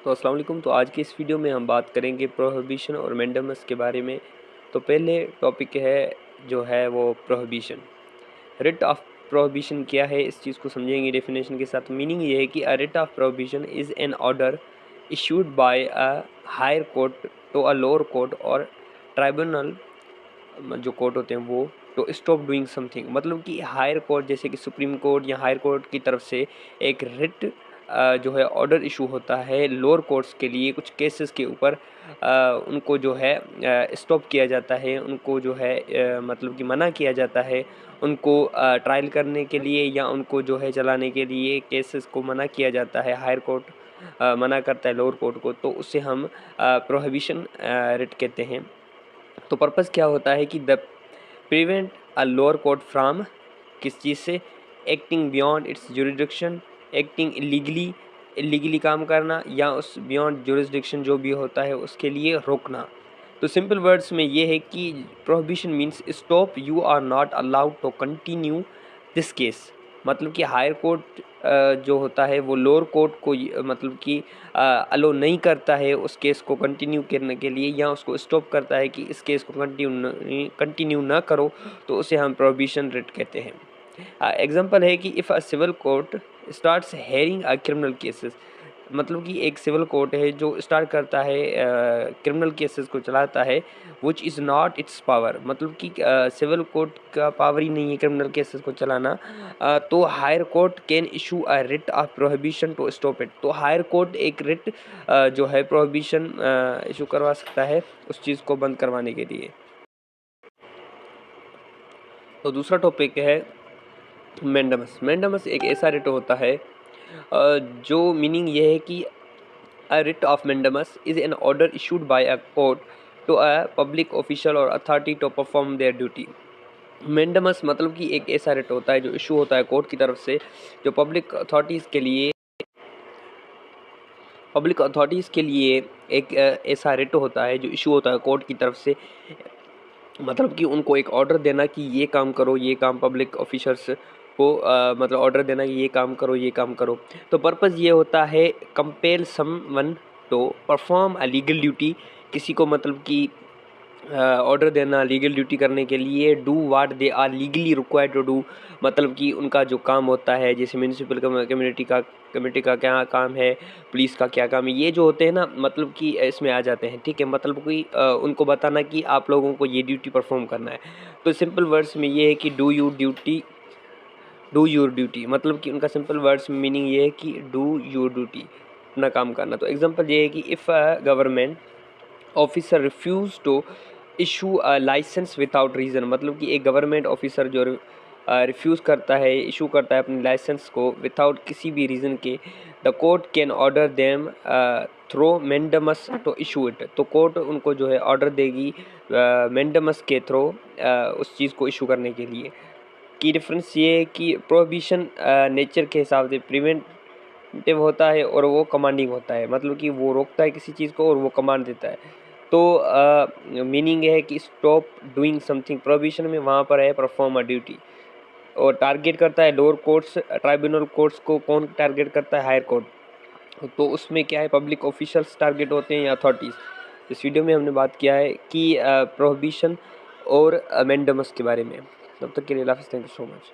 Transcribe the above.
तो अस्सलाम वालेकुम। तो आज की इस वीडियो में हम बात करेंगे प्रोहिबिशन और मैंडेमस के बारे में। तो पहले टॉपिक है जो है वो प्रोहिबिशन। रिट ऑफ प्रोहिबिशन क्या है, इस चीज़ को समझेंगे डेफिनेशन के साथ। मीनिंग ये है कि a writ of prohibition is an order issued by a higher court to a lower court और ट्राइब्यूनल, जो कोर्ट होते हैं वो, टू स्टॉप डूइंग समथिंग। मतलब कि हायर कोर्ट जैसे कि सुप्रीम कोर्ट या हायर कोर्ट की तरफ से एक रिट जो है ऑर्डर इशू होता है लोअर कोर्ट्स के लिए कुछ केसेस के ऊपर, उनको जो है स्टॉप किया जाता है, उनको जो है मतलब कि मना किया जाता है, उनको ट्रायल करने के लिए या उनको जो है चलाने के लिए केसेस को मना किया जाता है। हायर कोर्ट मना करता है लोअर कोर्ट को, तो उसे हम प्रोहिबिशन रिट कहते हैं। तो पर्पज़ क्या होता है कि the prevent a lower court from, किस चीज़ से, acting beyond it's jurisdiction, acting illegally काम करना या उस बियॉन्ड जुरिडिक्शन जो भी होता है उसके लिए रोकना। तो सिंपल वर्ड्स में ये है कि prohibition means stop, you are not allowed to continue this case. मतलब कि हायर कोर्ट जो होता है वो लोअर कोर्ट को मतलब कि अलो नहीं करता है उस केस को कंटिन्यू करने के लिए, या उसको स्टॉप करता है कि इस केस को कंटिन्यू ना करो, तो उसे हम प्रोहिबिशन रिट कहते हैं। एग्जांपल है कि if a civil court starts hearing a criminal cases. मतलब कि एक सिविल कोर्ट है जो स्टार्ट करता है क्रिमिनल केसेस को चलाता है, which is not its power. मतलब कि सिविल कोर्ट का पावर ही नहीं है क्रिमिनल केसेस को चलाना। तो higher court can issue a writ of prohibition to stop it. तो हायर कोर्ट एक रिट जो है प्रोहिबिशन इशू करवा सकता है उस चीज़ को बंद करवाने के लिए। तो दूसरा टॉपिक है मैंडेमस। मैंडेमस एक ऐसा रिट होता है जो मीनिंग ये है कि a writ of mandamus is an order issued by a court to a public official और authority to perform their duty. Mandamus मतलब कि एक ऐसा रिट होता है जो इशू होता है कोर्ट की तरफ से, जो पब्लिक अथॉरिटीज़ के लिए एक ऐसा रिट होता है जो इशू होता है कोर्ट की तरफ से। मतलब कि उनको एक ऑर्डर देना कि ये काम करो, ये काम पब्लिक ऑफिसर्स को मतलब ऑर्डर देना कि ये काम करो, ये काम करो। तो पर्पज़ ये होता है compel someone to perform a legal duty. किसी को मतलब कि ऑर्डर देना लीगल ड्यूटी करने के लिए, do what they are legally required to do. मतलब कि उनका जो काम होता है, जैसे म्यूनिसिपल कम्युनिटी का क्या काम है, पुलिस का क्या काम है, ये जो होते हैं ना, मतलब कि इसमें आ जाते हैं। ठीक है, मतलब कि उनको बताना कि आप लोगों को ये ड्यूटी परफॉर्म करना है। तो सिंपल वर्ड्स में ये है कि डू योर ड्यूटी। मतलब कि उनका सिंपल वर्ड्स में मीनिंग ये है कि डू योर ड्यूटी, अपना काम करना। तो एग्जांपल ये है कि if a government officer refuse to issue a licence without reason. मतलब कि एक गवर्नमेंट ऑफिसर जो रिफ्यूज़ करता है, इशू करता है अपने लाइसेंस को विदाउट किसी भी रीज़न के, the court can order them through mandamus to issue it. तो कोर्ट उनको जो है ऑर्डर देगी मैंडेमस के थ्रो उस चीज़ को इशू करने के लिए। की डिफरेंस ये है कि प्रोहिबिशन नेचर के हिसाब से प्रिवेंटिव होता है और वो कमांडिंग होता है। मतलब कि वो रोकता है किसी चीज़ को और वो कमांड देता है। तो मीनिंग है कि स्टॉप डूइंग समथिंग। प्रोहिबिशन में वहाँ पर है परफॉर्म अ ड्यूटी, और टारगेट करता है लोअर कोर्ट्स, ट्राइब्यूनल कोर्ट्स को कौन टारगेट करता है, हायर कोर्ट। तो उसमें क्या है, पब्लिक ऑफिशियल्स टारगेट होते हैं या अथॉरिटीज़। इस वीडियो में हमने बात किया है कि प्रोहिबिशन और मैंडेमस के बारे में। तब तक के लिए अल्लाह हाफ़िज़, थैंक यू सो मच।